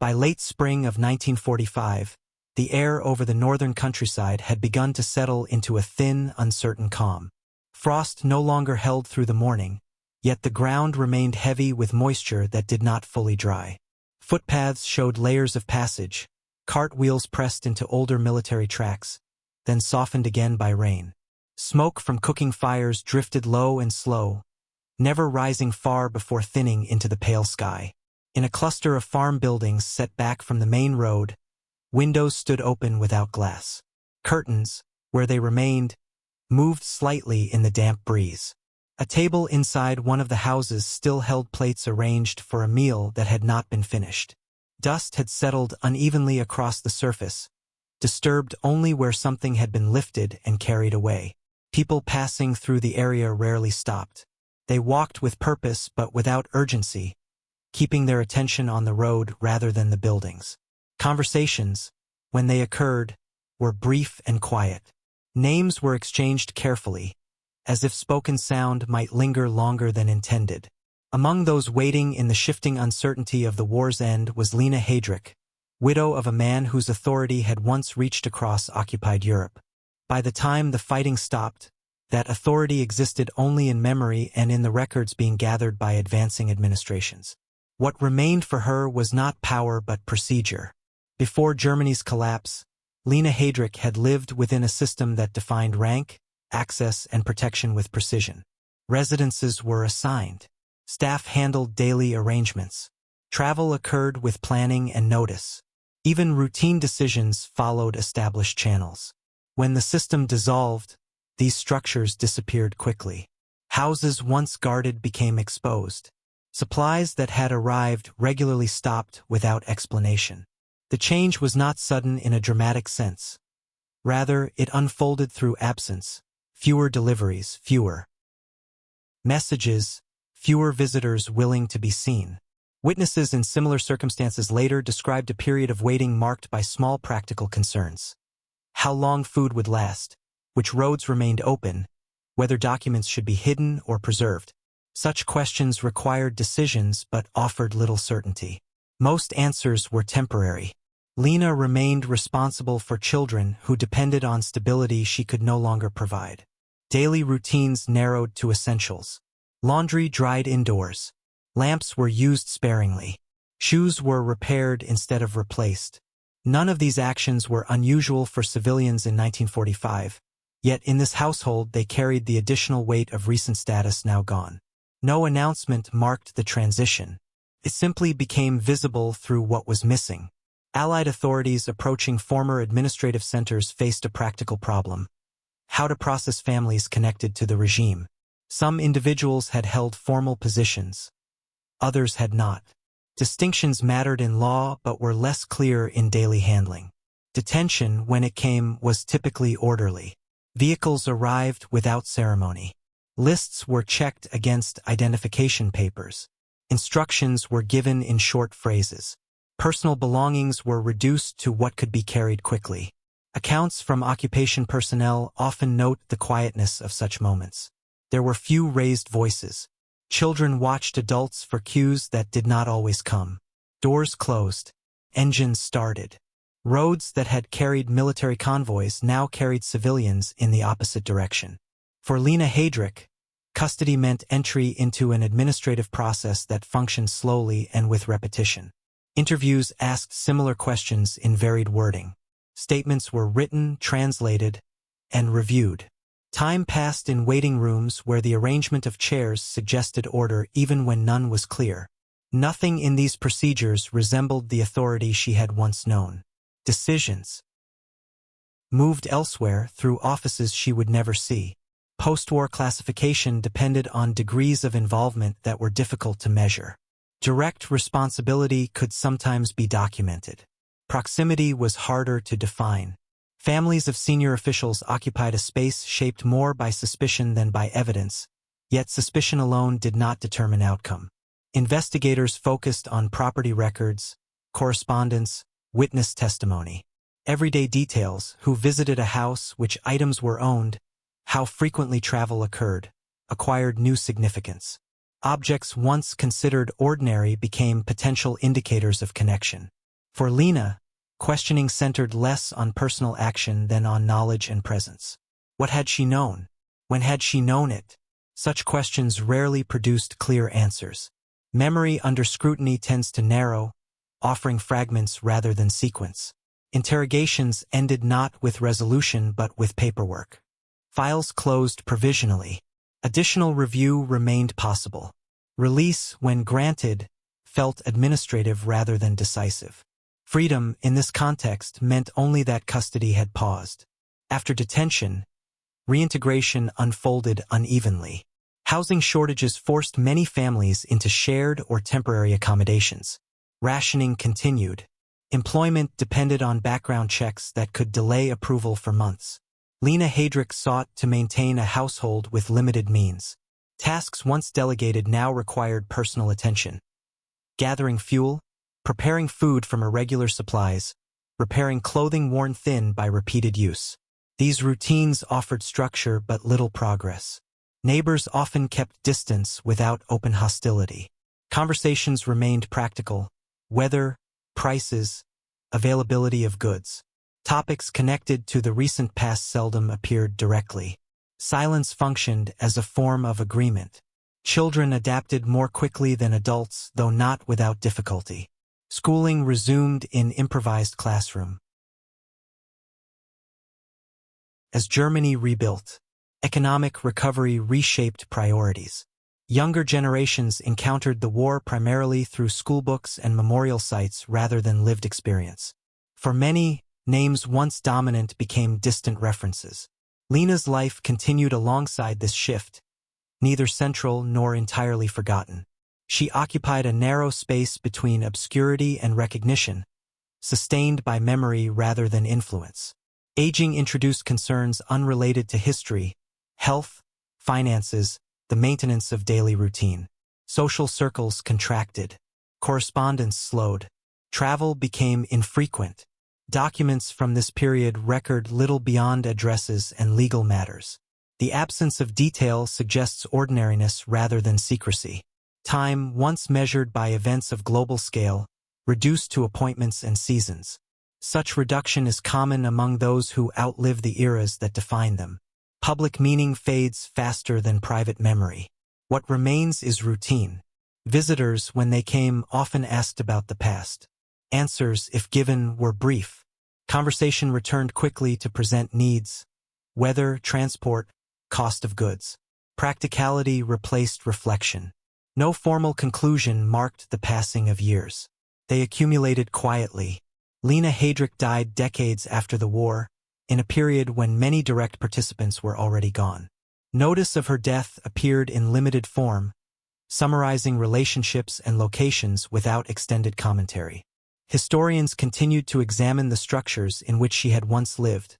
By late spring of 1945, the air over the northern countryside had begun to settle into a thin, uncertain calm. Frost no longer held through the morning, yet the ground remained heavy with moisture that did not fully dry. Footpaths showed layers of passage, cart wheels pressed into older military tracks, then softened again by rain. Smoke from cooking fires drifted low and slow, never rising far before thinning into the pale sky. In a cluster of farm buildings set back from the main road, windows stood open without glass. Curtains, where they remained, moved slightly in the damp breeze. A table inside one of the houses still held plates arranged for a meal that had not been finished. Dust had settled unevenly across the surface, disturbed only where something had been lifted and carried away. People passing through the area rarely stopped. They walked with purpose but without urgency, keeping their attention on the road rather than the buildings. Conversations, when they occurred, were brief and quiet. Names were exchanged carefully, as if spoken sound might linger longer than intended. Among those waiting in the shifting uncertainty of the war's end was Lina Heydrich, widow of a man whose authority had once reached across occupied Europe. By the time the fighting stopped, that authority existed only in memory and in the records being gathered by advancing administrations. What remained for her was not power but procedure. Before Germany's collapse, Lina Heydrich had lived within a system that defined rank, access, and protection with precision. Residences were assigned. Staff handled daily arrangements. Travel occurred with planning and notice. Even routine decisions followed established channels. When the system dissolved, these structures disappeared quickly. Houses once guarded became exposed. Supplies that had arrived regularly stopped without explanation. The change was not sudden in a dramatic sense. Rather, it unfolded through absence. Fewer deliveries, fewer messages, fewer visitors willing to be seen. Witnesses in similar circumstances later described a period of waiting marked by small practical concerns. How long food would last, which roads remained open, whether documents should be hidden or preserved. Such questions required decisions but offered little certainty. Most answers were temporary. Lina remained responsible for children who depended on stability she could no longer provide. Daily routines narrowed to essentials. Laundry dried indoors. Lamps were used sparingly. Shoes were repaired instead of replaced. None of these actions were unusual for civilians in 1945, yet in this household they carried the additional weight of recent status now gone. No announcement marked the transition. It simply became visible through what was missing. Allied authorities approaching former administrative centers faced a practical problem: how to process families connected to the regime. Some individuals had held formal positions. Others had not. Distinctions mattered in law but were less clear in daily handling. Detention, when it came, was typically orderly. Vehicles arrived without ceremony. Lists were checked against identification papers. Instructions were given in short phrases. Personal belongings were reduced to what could be carried quickly. Accounts from occupation personnel often note the quietness of such moments. There were few raised voices. Children watched adults for cues that did not always come. Doors closed. Engines started. Roads that had carried military convoys now carried civilians in the opposite direction. For Lina Heydrich, custody meant entry into an administrative process that functioned slowly and with repetition. Interviews asked similar questions in varied wording. Statements were written, translated, and reviewed. Time passed in waiting rooms where the arrangement of chairs suggested order even when none was clear. Nothing in these procedures resembled the authority she had once known. Decisions moved elsewhere through offices she would never see. Post-war classification depended on degrees of involvement that were difficult to measure. Direct responsibility could sometimes be documented. Proximity was harder to define. Families of senior officials occupied a space shaped more by suspicion than by evidence, yet suspicion alone did not determine outcome. Investigators focused on property records, correspondence, witness testimony. Everyday details: who visited a house, which items were owned, how frequently travel occurred, acquired new significance. Objects once considered ordinary became potential indicators of connection. For Lina, questioning centered less on personal action than on knowledge and presence. What had she known? When had she known it? Such questions rarely produced clear answers. Memory under scrutiny tends to narrow, offering fragments rather than sequence. Interrogations ended not with resolution but with paperwork. Files closed provisionally. Additional review remained possible. Release, when granted, felt administrative rather than decisive. Freedom, in this context, meant only that custody had paused. After detention, reintegration unfolded unevenly. Housing shortages forced many families into shared or temporary accommodations. Rationing continued. Employment depended on background checks that could delay approval for months. Lina Heydrich sought to maintain a household with limited means. Tasks once delegated now required personal attention. Gathering fuel, preparing food from irregular supplies, repairing clothing worn thin by repeated use. These routines offered structure but little progress. Neighbors often kept distance without open hostility. Conversations remained practical: weather, prices, availability of goods. Topics connected to the recent past seldom appeared directly. Silence functioned as a form of agreement. Children adapted more quickly than adults, though not without difficulty. Schooling resumed in improvised classroom. As Germany rebuilt, economic recovery reshaped priorities. Younger generations encountered the war primarily through schoolbooks and memorial sites rather than lived experience. For many, names once dominant became distant references. Lina's life continued alongside this shift, neither central nor entirely forgotten. She occupied a narrow space between obscurity and recognition, sustained by memory rather than influence. Aging introduced concerns unrelated to history: health, finances, the maintenance of daily routine. Social circles contracted. Correspondence slowed. Travel became infrequent. Documents from this period record little beyond addresses and legal matters. The absence of detail suggests ordinariness rather than secrecy. Time, once measured by events of global scale, reduced to appointments and seasons. Such reduction is common among those who outlive the eras that define them. Public meaning fades faster than private memory. What remains is routine. Visitors, when they came, often asked about the past. Answers, if given, were brief. Conversation returned quickly to present needs: weather, transport, cost of goods. Practicality replaced reflection. No formal conclusion marked the passing of years. They accumulated quietly. Lina Heydrich died decades after the war, in a period when many direct participants were already gone. Notice of her death appeared in limited form, summarizing relationships and locations without extended commentary. Historians continued to examine the structures in which she had once lived,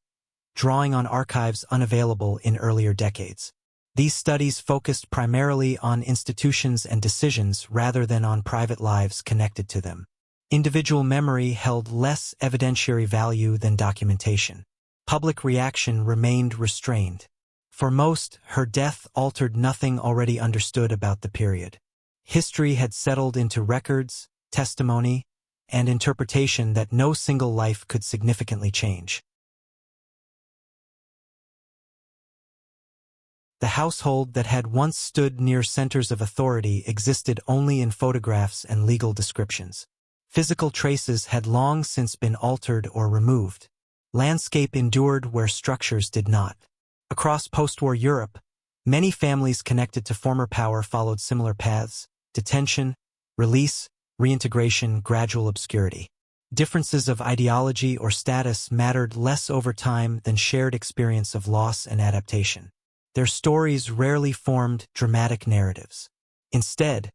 drawing on archives unavailable in earlier decades. These studies focused primarily on institutions and decisions rather than on private lives connected to them. Individual memory held less evidentiary value than documentation. Public reaction remained restrained. For most, her death altered nothing already understood about the period. History had settled into records, testimony, and interpretation that no single life could significantly change. The household that had once stood near centers of authority existed only in photographs and legal descriptions. Physical traces had long since been altered or removed. Landscape endured where structures did not. Across post-war Europe, many families connected to former power followed similar paths: detention, release, reintegration, gradual obscurity. Differences of ideology or status mattered less over time than shared experience of loss and adaptation. Their stories rarely formed dramatic narratives. Instead,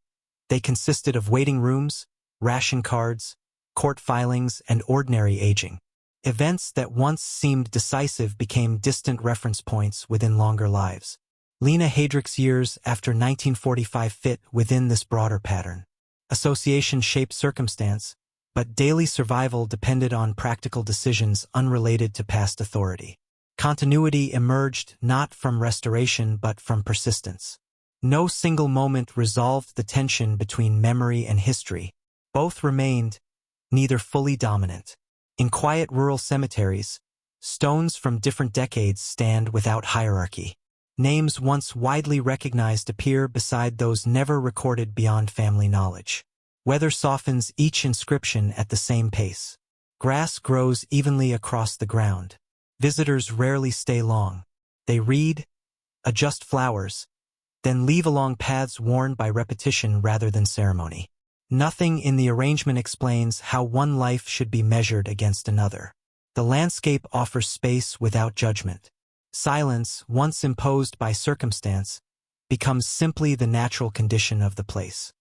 they consisted of waiting rooms, ration cards, court filings, and ordinary aging. Events that once seemed decisive became distant reference points within longer lives. Lina Heydrich's years after 1945 fit within this broader pattern. Association shaped circumstance, but daily survival depended on practical decisions unrelated to past authority. Continuity emerged not from restoration but from persistence. No single moment resolved the tension between memory and history. Both remained, neither fully dominant. In quiet rural cemeteries, stones from different decades stand without hierarchy. Names once widely recognized appear beside those never recorded beyond family knowledge. Weather softens each inscription at the same pace. Grass grows evenly across the ground. Visitors rarely stay long. They read, adjust flowers, then leave along paths worn by repetition rather than ceremony. Nothing in the arrangement explains how one life should be measured against another. The landscape offers space without judgment. Silence, once imposed by circumstance, becomes simply the natural condition of the place.